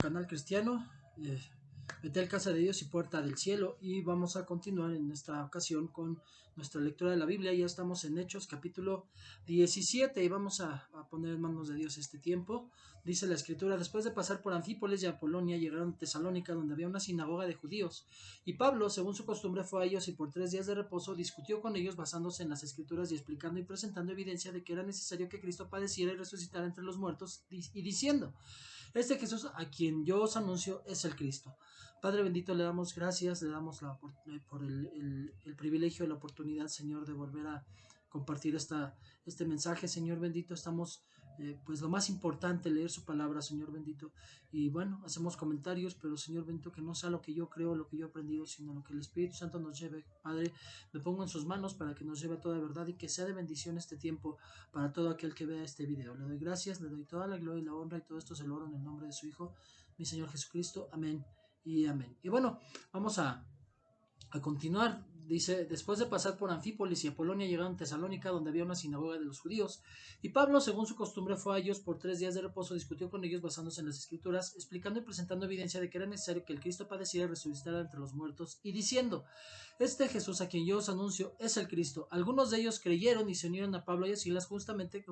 canal cristiano, Betel Casa de Dios y Puerta del Cielo, y vamos a continuar en esta ocasión con nuestra lectura de la Biblia. Ya estamos en Hechos capítulo 17 y vamos a poner en manos de Dios este tiempo. Dice la escritura: después de pasar por Anfípolis y Apolonia, llegaron a Tesalónica, donde había una sinagoga de judíos, y Pablo, según su costumbre, fue a ellos y por 3 días de reposo discutió con ellos basándose en las escrituras y explicando y presentando evidencia de que era necesario que Cristo padeciera y resucitara entre los muertos, y diciendo: este Jesús a quien yo os anuncio es el Cristo. Padre bendito, le damos gracias, le damos por el privilegio, la oportunidad, Señor, de volver a compartir este mensaje. Señor bendito, estamos pues lo más importante, leer su palabra, Señor bendito, y bueno, hacemos comentarios, pero Señor bendito, que no sea lo que yo creo, lo que yo he aprendido, sino lo que el Espíritu Santo nos lleve. Padre, me pongo en sus manos para que nos lleve a toda verdad y que sea de bendición este tiempo para todo aquel que vea este video. Le doy gracias, le doy toda la gloria y la honra, y todo esto se lo oro en el nombre de su Hijo, mi Señor Jesucristo. Amén y amén. Y bueno, vamos a continuar. Dice: después de pasar por Anfípolis y Apolonia, llegaron a Tesalónica, donde había una sinagoga de los judíos, y Pablo, según su costumbre, fue a ellos por 3 días de reposo, discutió con ellos basándose en las escrituras, explicando y presentando evidencia de que era necesario que el Cristo padeciera y resucitara entre los muertos, y diciendo: este Jesús a quien yo os anuncio es el Cristo. Algunos de ellos creyeron y se unieron a Pablo y a Silas juntamente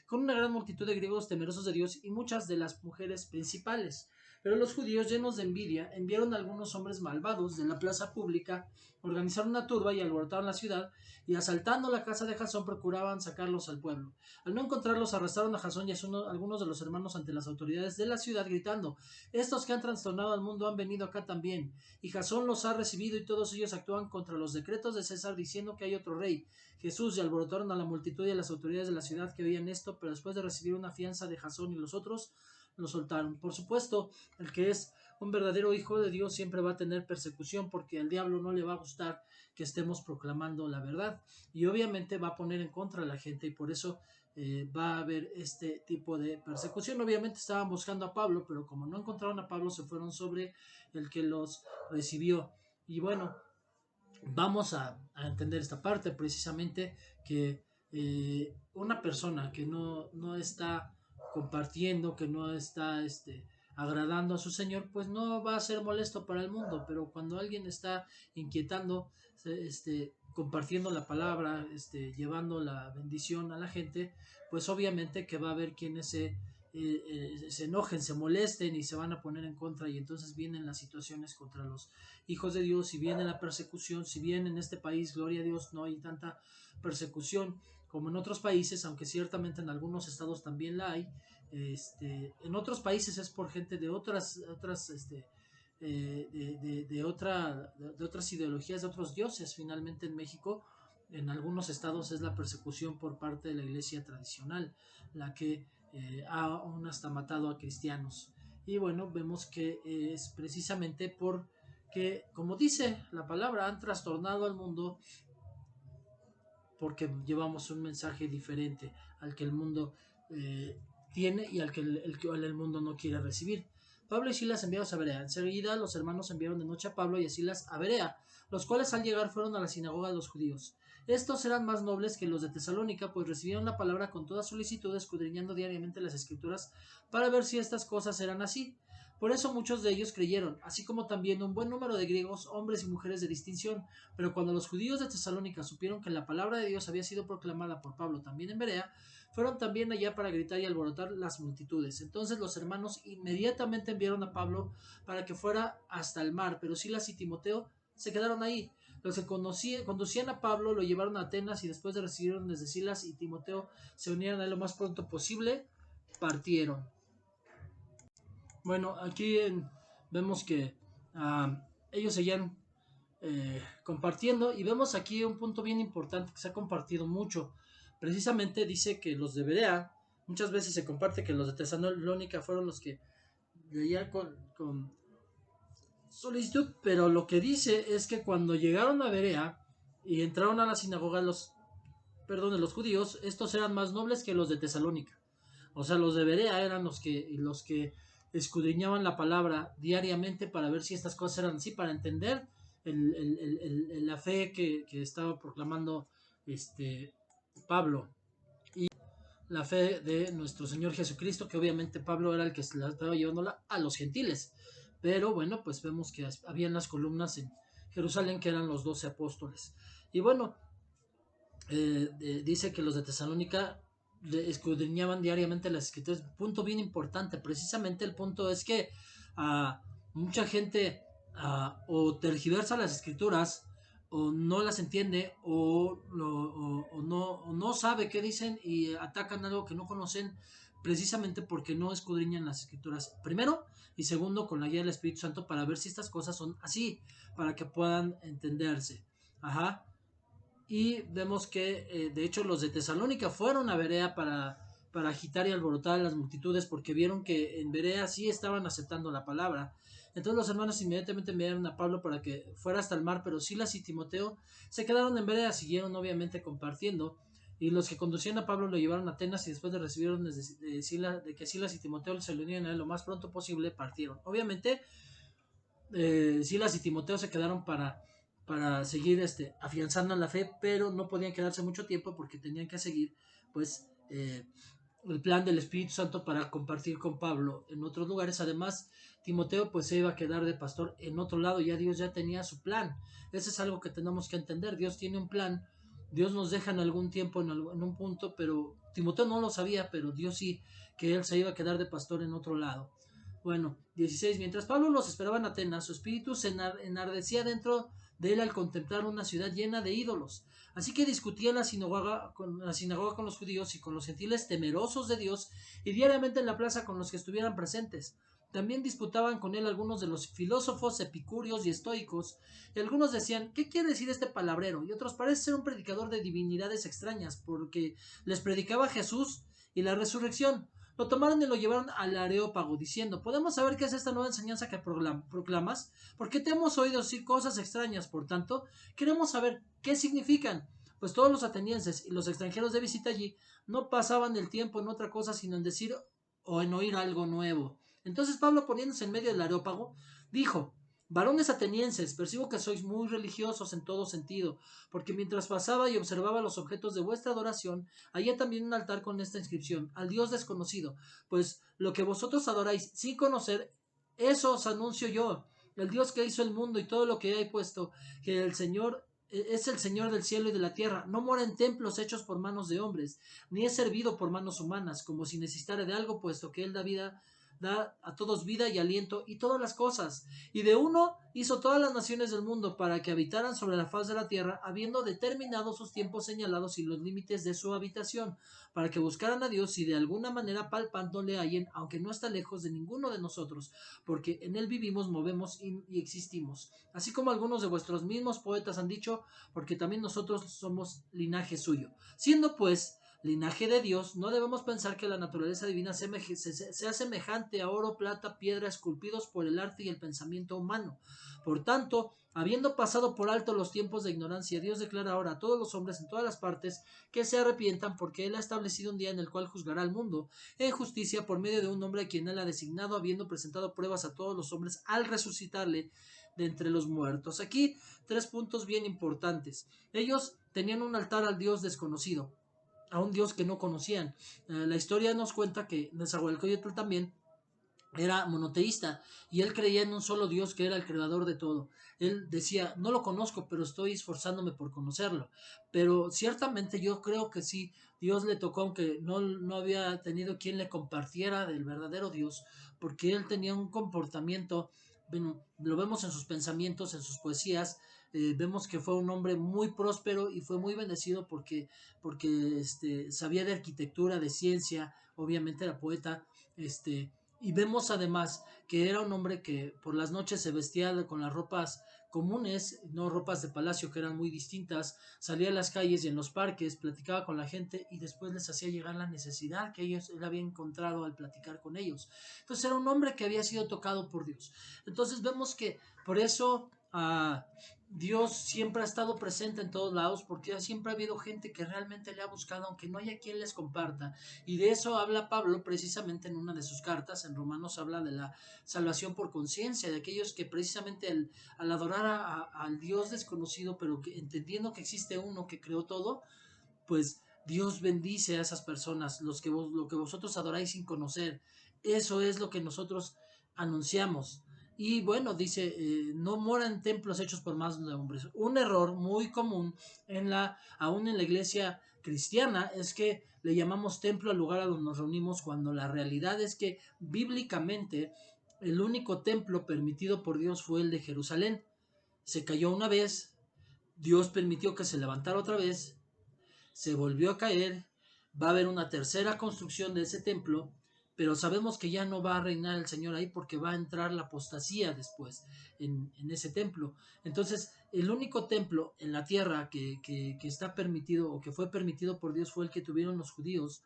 con una gran multitud de griegos temerosos de Dios y muchas de las mujeres principales. Pero los judíos, llenos de envidia, enviaron a algunos hombres malvados de la plaza pública, organizaron una turba y alborotaron la ciudad, y asaltando la casa de Jasón procuraban sacarlos al pueblo. Al no encontrarlos, arrestaron a Jasón y a algunos de los hermanos ante las autoridades de la ciudad, gritando: estos que han trastornado al mundo han venido acá también. Y Jasón los ha recibido, y todos ellos actúan contra los decretos de César, diciendo que hay otro rey, Jesús, y alborotaron a la multitud y a las autoridades de la ciudad que veían esto, pero después de recibir una fianza de Jasón y los otros, lo soltaron. Por supuesto, el que es un verdadero hijo de Dios siempre va a tener persecución, porque al diablo no le va a gustar que estemos proclamando la verdad, y obviamente va a poner en contra a la gente, y por eso va a haber este tipo de persecución. Obviamente estaban buscando a Pablo, pero como no encontraron a Pablo, se fueron sobre el que los recibió. Y bueno, vamos a entender esta parte precisamente, que una persona que no está compartiendo, que no está agradando a su Señor, pues no va a ser molesto para el mundo. Pero cuando alguien está inquietando, compartiendo la palabra, llevando la bendición a la gente, pues obviamente que va a haber quienes se enojen, se molesten y se van a poner en contra, y entonces vienen las situaciones contra los hijos de Dios, y viene la persecución. Si bien en este país, gloria a Dios, no hay tanta persecución como en otros países, aunque ciertamente en algunos estados también la hay, en otros países es por gente de otras de otras ideologías, de otros dioses. Finalmente en México, en algunos estados, es la persecución por parte de la iglesia tradicional la que aún hasta matado a cristianos. Y bueno, vemos que es precisamente porque, como dice la palabra, han trastornado al mundo, porque llevamos un mensaje diferente al que el mundo tiene y al que el mundo no quiere recibir. Pablo y Silas enviados a Berea. Enseguida los hermanos enviaron de noche a Pablo y a Silas a Berea, los cuales al llegar fueron a la sinagoga de los judíos. Estos eran más nobles que los de Tesalónica, pues recibieron la palabra con toda solicitud, escudriñando diariamente las escrituras para ver si estas cosas eran así. Por eso muchos de ellos creyeron, así como también un buen número de griegos, hombres y mujeres de distinción. Pero cuando los judíos de Tesalónica supieron que la palabra de Dios había sido proclamada por Pablo también en Berea, fueron también allá para gritar y alborotar las multitudes. Entonces los hermanos inmediatamente enviaron a Pablo para que fuera hasta el mar, pero Silas y Timoteo se quedaron ahí. Los que conducían a Pablo lo llevaron a Atenas, y después de recibir órdenes de Silas y Timoteo se unieron a él lo más pronto posible, partieron. Bueno, aquí vemos que ellos seguían compartiendo, y vemos aquí un punto bien importante que se ha compartido mucho. Precisamente dice que los de Berea, muchas veces se comparte que los de Tesalónica fueron los que leían con solicitud, pero lo que dice es que cuando llegaron a Berea y entraron a la sinagoga de los judíos, estos eran más nobles que los de Tesalónica. O sea, los de Berea eran los que escudriñaban la palabra diariamente para ver si estas cosas eran así, para entender la fe que estaba proclamando Pablo. la fe de nuestro Señor Jesucristo, que obviamente Pablo era el que la estaba llevándola a los gentiles. Pero bueno, pues vemos que habían las columnas en Jerusalén que eran los 12 apóstoles. Y bueno, dice que los de Tesalónica escudriñaban diariamente las escrituras. Punto bien importante. Precisamente el punto es que mucha gente o tergiversa las escrituras o no las entiende o no sabe qué dicen y atacan algo que no conocen precisamente porque no escudriñan las escrituras primero y segundo con la guía del Espíritu Santo para ver si estas cosas son así, para que puedan entenderse. Ajá. Y vemos que de hecho los de Tesalónica fueron a Berea para agitar y alborotar a las multitudes porque vieron que en Berea sí estaban aceptando la palabra. Entonces los hermanos inmediatamente enviaron a Pablo para que fuera hasta el mar, pero Silas y Timoteo se quedaron en Berea, siguieron obviamente compartiendo. Y los que conducían a Pablo lo llevaron a Atenas y después de recibir de que Silas y Timoteo se le unieran a él lo más pronto posible, partieron. Obviamente Silas y Timoteo se quedaron para seguir afianzando la fe, pero no podían quedarse mucho tiempo porque tenían que seguir pues el plan del Espíritu Santo para compartir con Pablo en otros lugares. Además, Timoteo pues se iba a quedar de pastor en otro lado, ya Dios ya tenía su plan. Eso es algo que tenemos que entender, Dios tiene un plan, Dios nos deja en algún tiempo en un punto, pero Timoteo no lo sabía, pero Dios sí, que él se iba a quedar de pastor en otro lado. Bueno, 16. Mientras Pablo los esperaba en Atenas, su espíritu se enardecía dentro de él al contemplar una ciudad llena de ídolos. Así que discutía en la sinagoga con los judíos y con los gentiles temerosos de Dios, y diariamente en la plaza con los que estuvieran presentes. También disputaban con él algunos de los filósofos epicúreos y estoicos, y algunos decían, ¿qué quiere decir este palabrero? Y otros, parece ser un predicador de divinidades extrañas, porque les predicaba Jesús y la resurrección. Lo tomaron y lo llevaron al Areópago, diciendo, ¿podemos saber qué es esta nueva enseñanza que proclamas? Porque te hemos oído decir cosas extrañas, por tanto, queremos saber qué significan. Pues todos los atenienses y los extranjeros de visita allí no pasaban el tiempo en otra cosa sino en decir o en oír algo nuevo. Entonces Pablo, poniéndose en medio del Areópago, dijo, varones atenienses, percibo que sois muy religiosos en todo sentido, porque mientras pasaba y observaba los objetos de vuestra adoración, hallé también un altar con esta inscripción, al Dios desconocido, pues lo que vosotros adoráis sin conocer, eso os anuncio yo, el Dios que hizo el mundo y todo lo que hay puesto, que el Señor es el Señor del cielo y de la tierra, no mora en templos hechos por manos de hombres, ni es servido por manos humanas, como si necesitara de algo, puesto que Él da a todos vida y aliento y todas las cosas. Y de uno hizo todas las naciones del mundo para que habitaran sobre la faz de la tierra, habiendo determinado sus tiempos señalados y los límites de su habitación, para que buscaran a Dios y de alguna manera palpándole hallen, aunque no está lejos de ninguno de nosotros, porque en él vivimos, movemos y existimos. Así como algunos de vuestros mismos poetas han dicho, porque también nosotros somos linaje suyo. Siendo pues linaje de Dios, no debemos pensar que la naturaleza divina sea semejante a oro, plata, piedra, esculpidos por el arte y el pensamiento humano. Por tanto, habiendo pasado por alto los tiempos de ignorancia, Dios declara ahora a todos los hombres en todas las partes que se arrepientan, porque Él ha establecido un día en el cual juzgará al mundo en justicia por medio de un hombre a quien Él ha designado, habiendo presentado pruebas a todos los hombres al resucitarle de entre los muertos. Aquí 3 puntos bien importantes. Ellos tenían un altar al Dios desconocido, a un Dios que no conocían. La historia nos cuenta que Nezahualcóyotl también era monoteísta y él creía en un solo Dios que era el creador de todo. Él decía, no lo conozco, pero estoy esforzándome por conocerlo. Pero ciertamente yo creo que sí, Dios le tocó, aunque no había tenido quien le compartiera del verdadero Dios, porque él tenía un comportamiento, bueno, lo vemos en sus pensamientos, en sus poesías. Vemos que fue un hombre muy próspero y fue muy bendecido porque sabía de arquitectura, de ciencia, obviamente era poeta, y vemos además que era un hombre que por las noches se vestía con las ropas comunes, no ropas de palacio que eran muy distintas, salía a las calles y en los parques, platicaba con la gente y después les hacía llegar la necesidad que él había encontrado al platicar con ellos. Entonces era un hombre que había sido tocado por Dios. Entonces vemos que por eso Dios siempre ha estado presente en todos lados, porque siempre ha habido gente que realmente le ha buscado, aunque no haya quien les comparta. Y de eso habla Pablo precisamente en una de sus cartas. En Romanos habla de la salvación por conciencia, de aquellos que precisamente al adorar al Dios desconocido, pero que, entendiendo que existe uno que creó todo, pues Dios bendice a esas personas, lo que vosotros adoráis sin conocer. Eso es lo que nosotros anunciamos. Y bueno, dice, no moran templos hechos por más de hombres. Un error muy común aún en la iglesia cristiana es que le llamamos templo al lugar a donde nos reunimos, cuando la realidad es que bíblicamente el único templo permitido por Dios fue el de Jerusalén. Se cayó una vez, Dios permitió que se levantara otra vez, se volvió a caer, va a haber una tercera construcción de ese templo, pero sabemos que ya no va a reinar el Señor ahí porque va a entrar la apostasía después en ese templo. Entonces, el único templo en la tierra que está permitido o que fue permitido por Dios fue el que tuvieron los judíos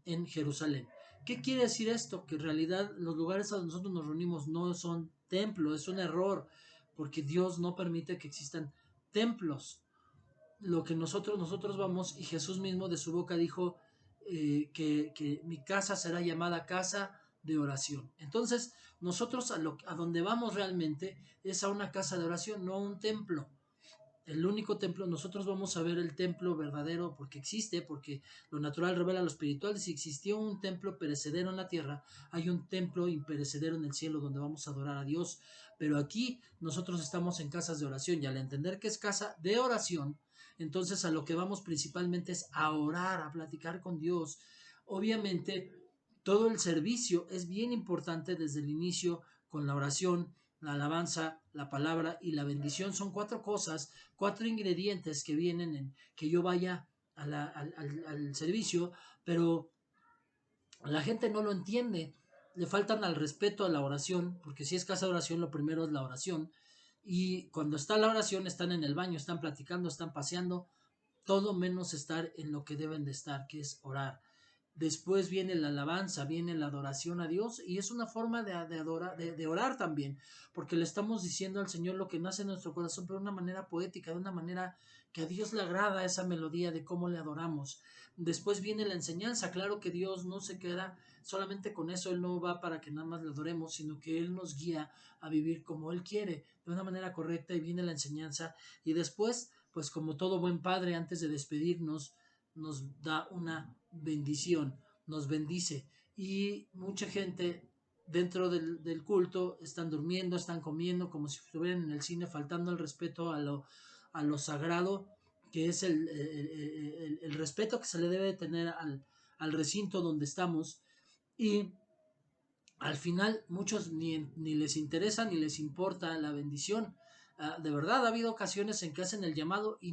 en Jerusalén. ¿Qué quiere decir esto? Que en realidad los lugares a donde nosotros nos reunimos no son templos, es un error, porque Dios no permite que existan templos. Lo que nosotros vamos, y Jesús mismo de su boca dijo que mi casa será llamada casa de oración. Entonces, nosotros a donde vamos realmente es a una casa de oración, no a un templo. El único templo, nosotros vamos a ver el templo verdadero porque existe, porque lo natural revela lo espiritual. Si existió un templo perecedero en la tierra, hay un templo imperecedero en el cielo donde vamos a adorar a Dios. Pero aquí nosotros estamos en casas de oración, y al entender que es casa de oración, entonces a lo que vamos principalmente es a orar, a platicar con Dios. Obviamente, todo el servicio es bien importante desde el inicio con la oración, la alabanza, la palabra y la bendición. Son cuatro cosas, cuatro ingredientes que vienen en que yo vaya al servicio, pero la gente no lo entiende. Le faltan al respeto a la oración, porque si es casa de oración, lo primero es la oración. Y cuando está la oración, están en el baño, están platicando, están paseando, todo menos estar en lo que deben de estar, que es orar. Después viene la alabanza, viene la adoración a Dios, y es una forma de orar también, porque le estamos diciendo al Señor lo que nace en nuestro corazón, pero de una manera poética, de una manera que a Dios le agrada esa melodía de cómo le adoramos. Después viene la enseñanza. Claro que Dios no se queda solamente con eso, Él no va para que nada más le adoremos, sino que Él nos guía a vivir como Él quiere, de una manera correcta, y viene la enseñanza. Y después, pues como todo buen padre, antes de despedirnos, nos da una bendición, nos bendice. Y mucha gente dentro del culto están durmiendo, están comiendo, como si estuvieran en el cine, faltando el respeto a lo sagrado, que es el respeto que se le debe tener al recinto donde estamos. Y al final muchos ni les interesa ni les importa la bendición. De verdad, ha habido ocasiones en que hacen el llamado, y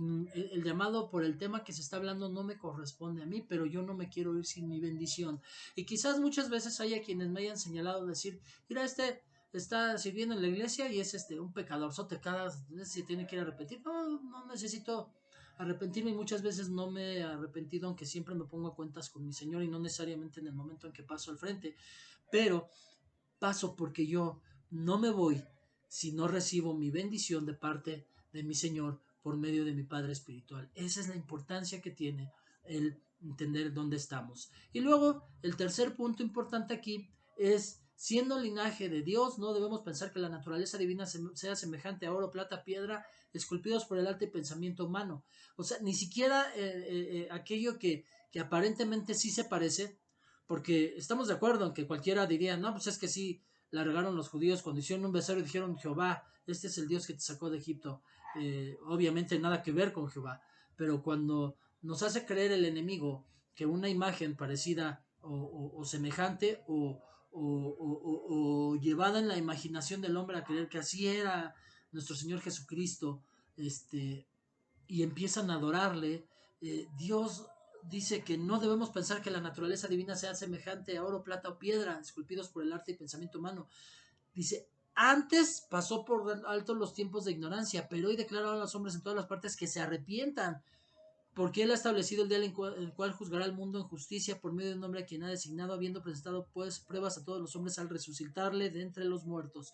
el llamado por el tema que se está hablando no me corresponde a mí, pero yo no me quiero ir sin mi bendición. Y quizás muchas veces haya quienes me hayan señalado decir, mira, este está sirviendo en la iglesia y es un pecadorzote, cada vez se tiene que ir a arrepentir. No, no necesito arrepentirme, y muchas veces no me he arrepentido, aunque siempre me pongo a cuentas con mi Señor, y no necesariamente en el momento en que paso al frente, pero paso porque yo no me voy si no recibo mi bendición de parte de mi Señor por medio de mi Padre Espiritual. Esa es la importancia que tiene el entender dónde estamos. Y luego, el tercer punto importante aquí es, siendo linaje de Dios, no debemos pensar que la naturaleza divina sea semejante a oro, plata, piedra, esculpidos por el arte y pensamiento humano. O sea, ni siquiera aquello que aparentemente sí se parece, porque estamos de acuerdo en que cualquiera diría, no, pues es que sí, la regaron los judíos cuando hicieron un becerro y dijeron, Jehová, este es el Dios que te sacó de Egipto. Obviamente nada que ver con Jehová, pero cuando nos hace creer el enemigo que una imagen parecida o semejante o llevada en la imaginación del hombre a creer que así era nuestro Señor Jesucristo, y empiezan a adorarle, Dios dice que no debemos pensar que la naturaleza divina sea semejante a oro, plata o piedra, esculpidos por el arte y pensamiento humano. Dice, antes pasó por alto los tiempos de ignorancia, pero hoy declarado a los hombres en todas las partes que se arrepientan, porque Él ha establecido el día en el cual juzgará al mundo en justicia por medio de un hombre a quien ha designado, habiendo presentado pues pruebas a todos los hombres al resucitarle de entre los muertos.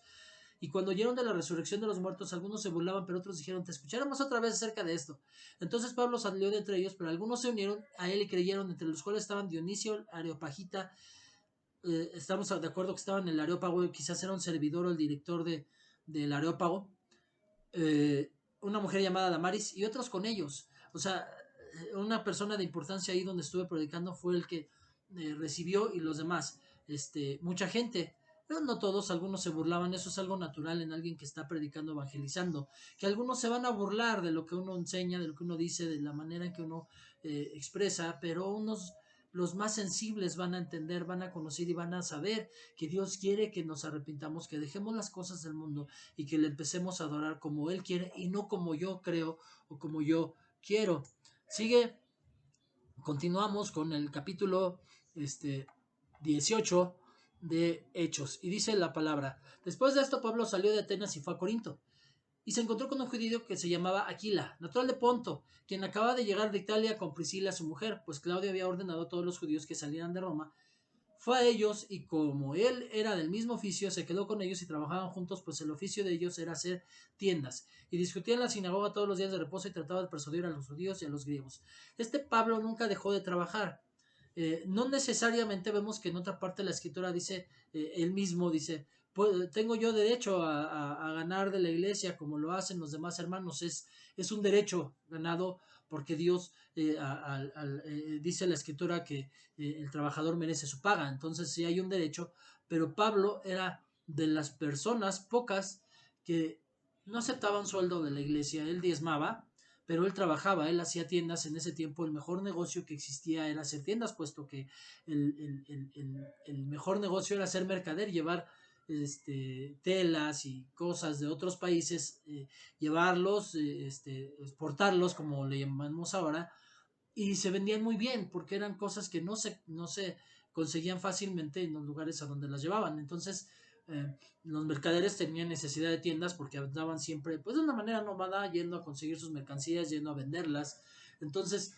Y cuando oyeron de la resurrección de los muertos, algunos se burlaban, pero otros dijeron, te escucháramos otra vez acerca de esto. Entonces Pablo salió de entre ellos, pero algunos se unieron a él y creyeron, entre los cuales estaban Dionisio, Areopagita. Estamos de acuerdo que estaba en el Areópago, quizás era un servidor o el director del Areópago. Una mujer llamada Damaris y otros con ellos. O sea, una persona de importancia ahí donde estuve predicando fue el que recibió, y los demás, mucha gente, pero no todos, algunos se burlaban. Eso es algo natural en alguien que está predicando, evangelizando, que algunos se van a burlar de lo que uno enseña, de lo que uno dice, de la manera en que uno expresa, pero unos, los más sensibles, van a entender, van a conocer y van a saber que Dios quiere que nos arrepintamos, que dejemos las cosas del mundo y que le empecemos a adorar como Él quiere y no como yo creo o como yo quiero. Sigue, continuamos con el capítulo 18 de Hechos, y dice la palabra: después de esto Pablo salió de Atenas y fue a Corinto, y se encontró con un judío que se llamaba Aquila, natural de Ponto, quien acababa de llegar de Italia con Priscila, su mujer, pues Claudio había ordenado a todos los judíos que salieran de Roma. Fue a ellos, y como él era del mismo oficio, se quedó con ellos y trabajaban juntos, pues el oficio de ellos era hacer tiendas. Y discutían en la sinagoga todos los días de reposo y trataba de persuadir a los judíos y a los griegos. Pablo nunca dejó de trabajar. No necesariamente vemos que en otra parte de la escritura dice, él mismo dice, pues, tengo yo derecho a ganar de la iglesia como lo hacen los demás hermanos. Es un derecho ganado porque Dios, dice la escritura que el trabajador merece su paga. Entonces sí hay un derecho, pero Pablo era de las personas pocas que no aceptaban sueldo de la iglesia. Él diezmaba, pero él trabajaba, él hacía tiendas. En ese tiempo el mejor negocio que existía era hacer tiendas, puesto que el mejor negocio era ser mercader, llevar telas y cosas de otros países, llevarlos, exportarlos, como le llamamos ahora, y se vendían muy bien porque eran cosas que no se conseguían fácilmente en los lugares a donde las llevaban. Entonces, los mercaderes tenían necesidad de tiendas porque andaban siempre, pues, de una manera nómada, yendo a conseguir sus mercancías, yendo a venderlas. Entonces,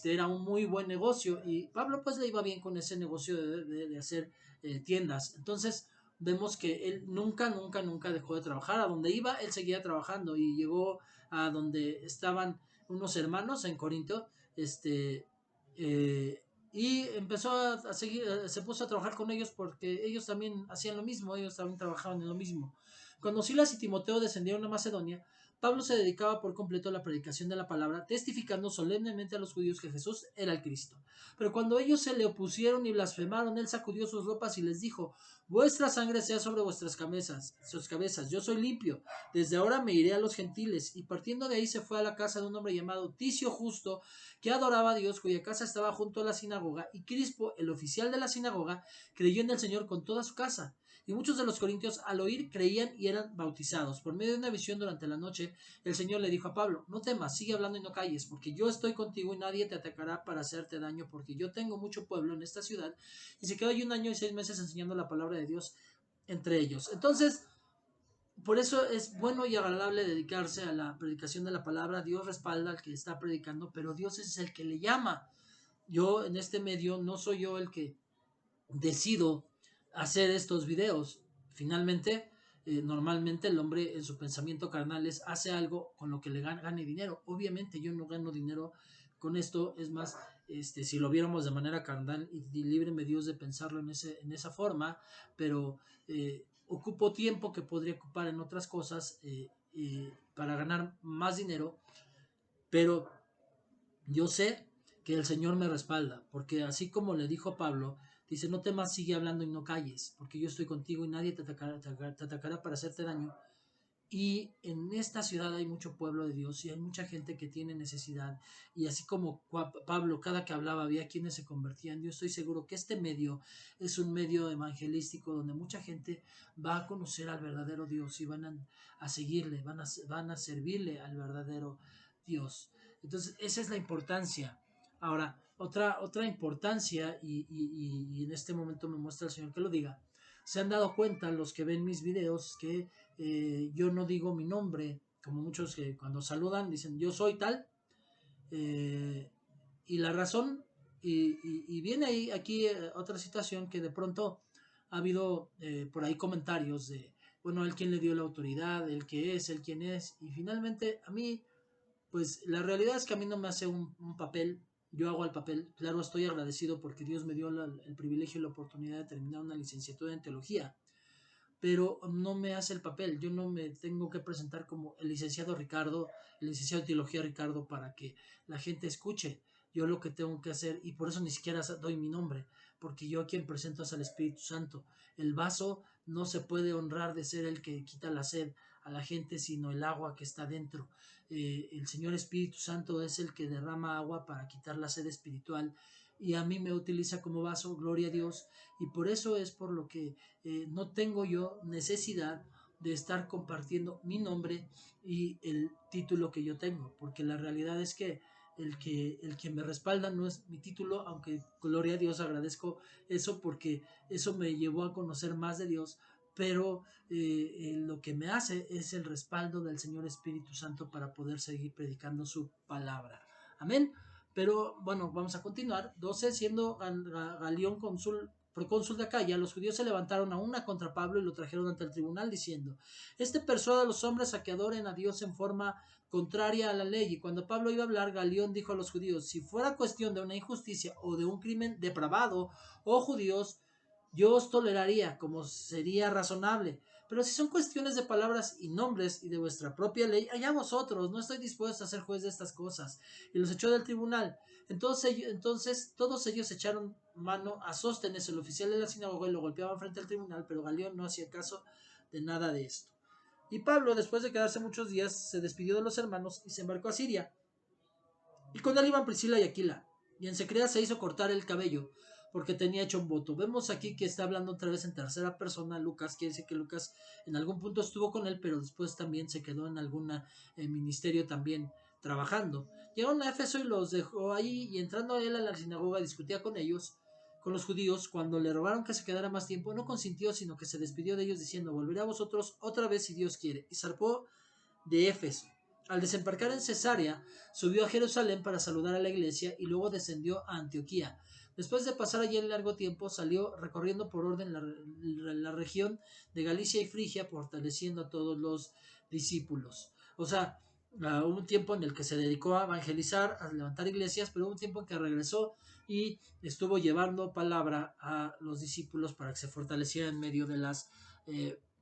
era un muy buen negocio, y Pablo pues le iba bien con ese negocio de hacer tiendas. Entonces, vemos que él nunca dejó de trabajar. A donde iba, él seguía trabajando, y llegó a donde estaban unos hermanos en Corinto, eh, y empezó a seguir, se puso a trabajar con ellos porque ellos también hacían lo mismo, ellos también trabajaban en lo mismo. Cuando Silas y Timoteo descendieron a Macedonia, Pablo se dedicaba por completo a la predicación de la palabra, testificando solemnemente a los judíos que Jesús era el Cristo. Pero cuando ellos se le opusieron y blasfemaron, él sacudió sus ropas y les dijo: vuestra sangre sea sobre vuestras cabezas, yo soy limpio, desde ahora me iré a los gentiles. Y partiendo de ahí se fue a la casa de un hombre llamado Ticio Justo, que adoraba a Dios, cuya casa estaba junto a la sinagoga, y Crispo, el oficial de la sinagoga, creyó en el Señor con toda su casa. Y muchos de los corintios al oír creían y eran bautizados. Por medio de una visión durante la noche, el Señor le dijo a Pablo: no temas, sigue hablando y no calles, porque yo estoy contigo y nadie te atacará para hacerte daño, porque yo tengo mucho pueblo en esta ciudad. Y se quedó allí 1 año y 6 meses enseñando la palabra de Dios entre ellos. Entonces, por eso es bueno y agradable dedicarse a la predicación de la palabra. Dios respalda al que está predicando, pero Dios es el que le llama. Yo en este medio no soy yo el que decido hacer estos videos. Finalmente, normalmente el hombre en su pensamiento carnal hace algo con lo que le gane dinero. Obviamente yo no gano dinero con esto. Es más, si lo viéramos de manera carnal, y líbreme Dios de pensarlo en esa forma, pero ocupo tiempo que podría ocupar en otras cosas, para ganar más dinero. Pero yo sé que el Señor me respalda, porque así como le dijo a Pablo, dice: no temas, sigue hablando y no calles, porque yo estoy contigo y nadie te atacará para hacerte daño. Y en esta ciudad hay mucho pueblo de Dios y hay mucha gente que tiene necesidad. Y así como Pablo, cada que hablaba, había quienes se convertían. Yo estoy seguro que este medio es un medio evangelístico donde mucha gente va a conocer al verdadero Dios y van a seguirle, van a servirle al verdadero Dios. Entonces, esa es la importancia. Ahora, otra importancia, y en este momento me muestra el Señor que lo diga. Se han dado cuenta los que ven mis videos que yo no digo mi nombre, como muchos que cuando saludan dicen: yo soy tal. eh, y la razón, y viene ahí aquí otra situación, que de pronto ha habido por ahí comentarios de: bueno, él quien le dio la autoridad, el que es, el quien es. Y finalmente a mí, pues la realidad es que a mí no me hace un papel. Yo hago el papel. Claro, estoy agradecido porque Dios me dio el privilegio y la oportunidad de terminar una licenciatura en teología, pero no me hace el papel. Yo no me tengo que presentar como el licenciado Ricardo, el licenciado de teología Ricardo, para que la gente escuche. Yo lo que tengo que hacer, y por eso ni siquiera doy mi nombre, porque yo a quien presento es al Espíritu Santo. El vaso no se puede honrar de ser el que quita la sed a la gente, sino el agua que está dentro. El Señor Espíritu Santo es el que derrama agua para quitar la sed espiritual, y a mí me utiliza como vaso, gloria a Dios, y por eso es por lo que no tengo yo necesidad de estar compartiendo mi nombre y el título que yo tengo, porque la realidad es que el que me respalda no es mi título, aunque gloria a Dios agradezco eso, porque eso me llevó a conocer más de Dios, pero lo que me hace es el respaldo del Señor Espíritu Santo para poder seguir predicando su palabra. Amén. Pero bueno, vamos a continuar. 12. Siendo Galión procónsul de Acaya, los judíos se levantaron a una contra Pablo y lo trajeron ante el tribunal diciendo: este persuade a los hombres a que adoren a Dios en forma contraria a la ley. Y cuando Pablo iba a hablar, Galión dijo a los judíos: si fuera cuestión de una injusticia o de un crimen depravado, oh judíos, yo os toleraría, como sería razonable. Pero si son cuestiones de palabras y nombres y de vuestra propia ley, allá vosotros, no estoy dispuesto a ser juez de estas cosas. Y los echó del tribunal. Entonces todos ellos echaron mano a Sóstenes, el oficial de la sinagoga, y lo golpeaban frente al tribunal, pero Galión no hacía caso de nada de esto. Y Pablo, después de quedarse muchos días, se despidió de los hermanos y se embarcó a Siria. Y con él iban Priscila y Aquila. Y en secreta se hizo cortar el cabello, porque tenía hecho un voto. Vemos aquí que está hablando otra vez en tercera persona Lucas, quiere decir que Lucas en algún punto estuvo con él, pero después también se quedó en algún ministerio también trabajando. Llegaron a Éfeso y los dejó ahí, y entrando él a la sinagoga discutía con ellos, con los judíos. Cuando le rogaron que se quedara más tiempo, no consintió, sino que se despidió de ellos diciendo: volveré a vosotros otra vez si Dios quiere. Y zarpó de Éfeso. Al desembarcar en Cesarea, subió a Jerusalén para saludar a la iglesia y luego descendió a Antioquía. Después de pasar allí un largo tiempo, salió recorriendo por orden la región de Galicia y Frigia, fortaleciendo a todos los discípulos. O sea, hubo un tiempo en el que se dedicó a evangelizar, a levantar iglesias, pero hubo un tiempo en que regresó y estuvo llevando palabra a los discípulos para que se fortalecieran en medio de las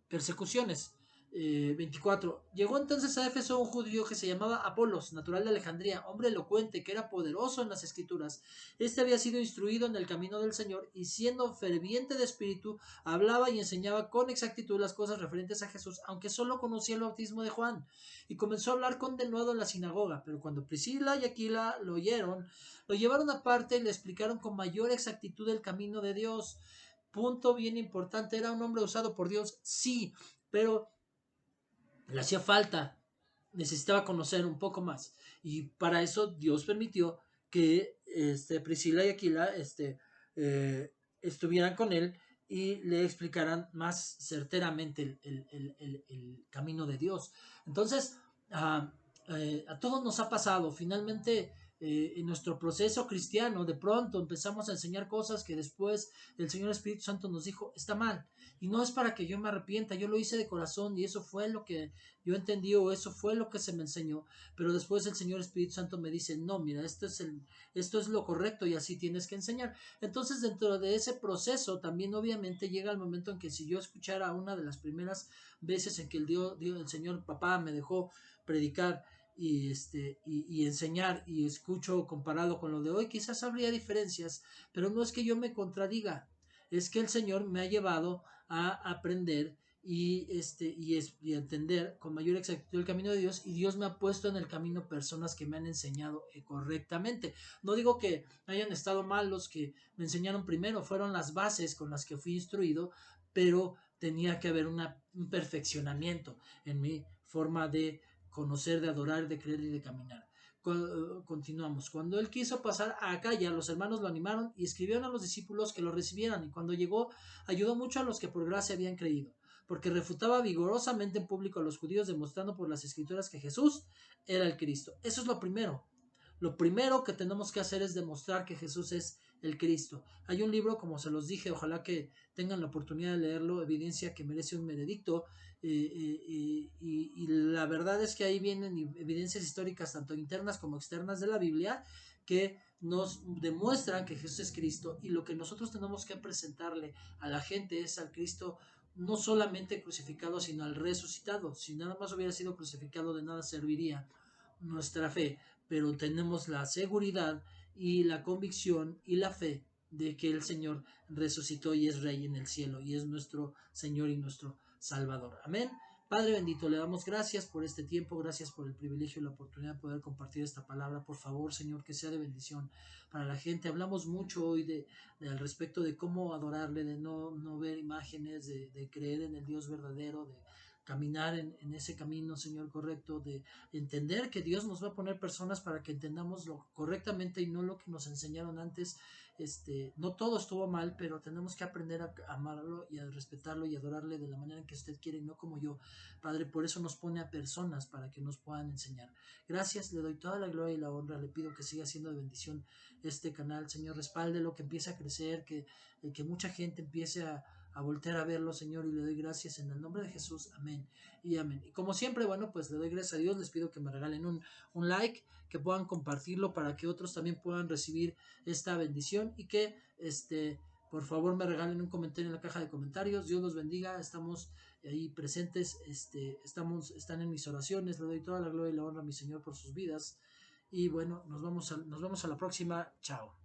persecuciones. 24. Llegó entonces a Éfeso un judío que se llamaba Apolos, natural de Alejandría, hombre elocuente, que era poderoso en las escrituras. Este había sido instruido en el camino del Señor, y siendo ferviente de espíritu, hablaba y enseñaba con exactitud las cosas referentes a Jesús, aunque solo conocía el bautismo de Juan. Y comenzó a hablar con denuedo en la sinagoga. Pero cuando Priscila y Aquila lo oyeron, lo llevaron aparte y le explicaron con mayor exactitud el camino de Dios. Punto bien importante: ¿era un hombre usado por Dios? Sí, pero le hacía falta, necesitaba conocer un poco más. Y para eso Dios permitió que Priscila y Aquila estuvieran con él y le explicaran más certeramente el camino de Dios. Entonces, a todos nos ha pasado. Finalmente, en nuestro proceso cristiano, de pronto empezamos a enseñar cosas que después el Señor Espíritu Santo nos dijo: está mal. Y no es para que yo me arrepienta, yo lo hice de corazón y eso fue lo que yo entendí, o eso fue lo que se me enseñó. Pero después el Señor Espíritu Santo me dice: no, mira, esto es lo correcto y así tienes que enseñar. Entonces, dentro de ese proceso también obviamente llega el momento en que, si yo escuchara una de las primeras veces en que el Señor Papá me dejó predicar y enseñar, y escucho comparado con lo de hoy, quizás habría diferencias, pero no es que yo me contradiga, es que el Señor me ha llevado a aprender y entender con mayor exactitud el camino de Dios, y Dios me ha puesto en el camino personas que me han enseñado correctamente. No digo que hayan estado mal los que me enseñaron primero, fueron las bases con las que fui instruido, pero tenía que haber un perfeccionamiento en mi forma de conocer, de adorar, de creer y de caminar. Continuamos. Cuando él quiso pasar a Acaya, los hermanos lo animaron y escribieron a los discípulos que lo recibieran, y cuando llegó, ayudó mucho a los que por gracia habían creído, porque refutaba vigorosamente en público a los judíos, demostrando por las escrituras que Jesús era el Cristo. Eso es lo primero. Lo primero que tenemos que hacer es demostrar que Jesús es el Cristo. Hay un libro, como se los dije, ojalá que tengan la oportunidad de leerlo, Evidencia que merece un veredicto, y la verdad es que ahí vienen evidencias históricas tanto internas como externas de la Biblia, que nos demuestran que Jesús es Cristo, y lo que nosotros tenemos que presentarle a la gente es al Cristo no solamente crucificado, sino al resucitado. Si nada más hubiera sido crucificado, de nada serviría nuestra fe, pero tenemos la seguridad y la convicción y la fe de que el Señor resucitó y es Rey en el cielo y es nuestro Señor y nuestro Salvador. Amén. Padre bendito, le damos gracias por este tiempo, gracias por el privilegio y la oportunidad de poder compartir esta palabra. Por favor, Señor, que sea de bendición para la gente. Hablamos mucho hoy al respecto de cómo adorarle, de no ver imágenes, de creer en el Dios verdadero, de caminar en ese camino, Señor, correcto, de entender que Dios nos va a poner personas para que entendamos lo correctamente y no lo que nos enseñaron antes. No todo estuvo mal, pero tenemos que aprender a amarlo y a respetarlo y adorarle de la manera en que usted quiere y no como yo. Padre, por eso nos pone a personas para que nos puedan enseñar. Gracias, le doy toda la gloria y la honra, le pido que siga siendo de bendición este canal, Señor, respáldelo, que empiece a crecer, que mucha gente empiece a voltear a verlo, Señor, y le doy gracias en el nombre de Jesús, amén y amén. Y como siempre, bueno, pues le doy gracias a Dios, les pido que me regalen un like, que puedan compartirlo para que otros también puedan recibir esta bendición y que, por favor, me regalen un comentario en la caja de comentarios. Dios los bendiga, estamos ahí presentes, están en mis oraciones, le doy toda la gloria y la honra a mi Señor por sus vidas. Y bueno, nos vemos a la próxima. Chao.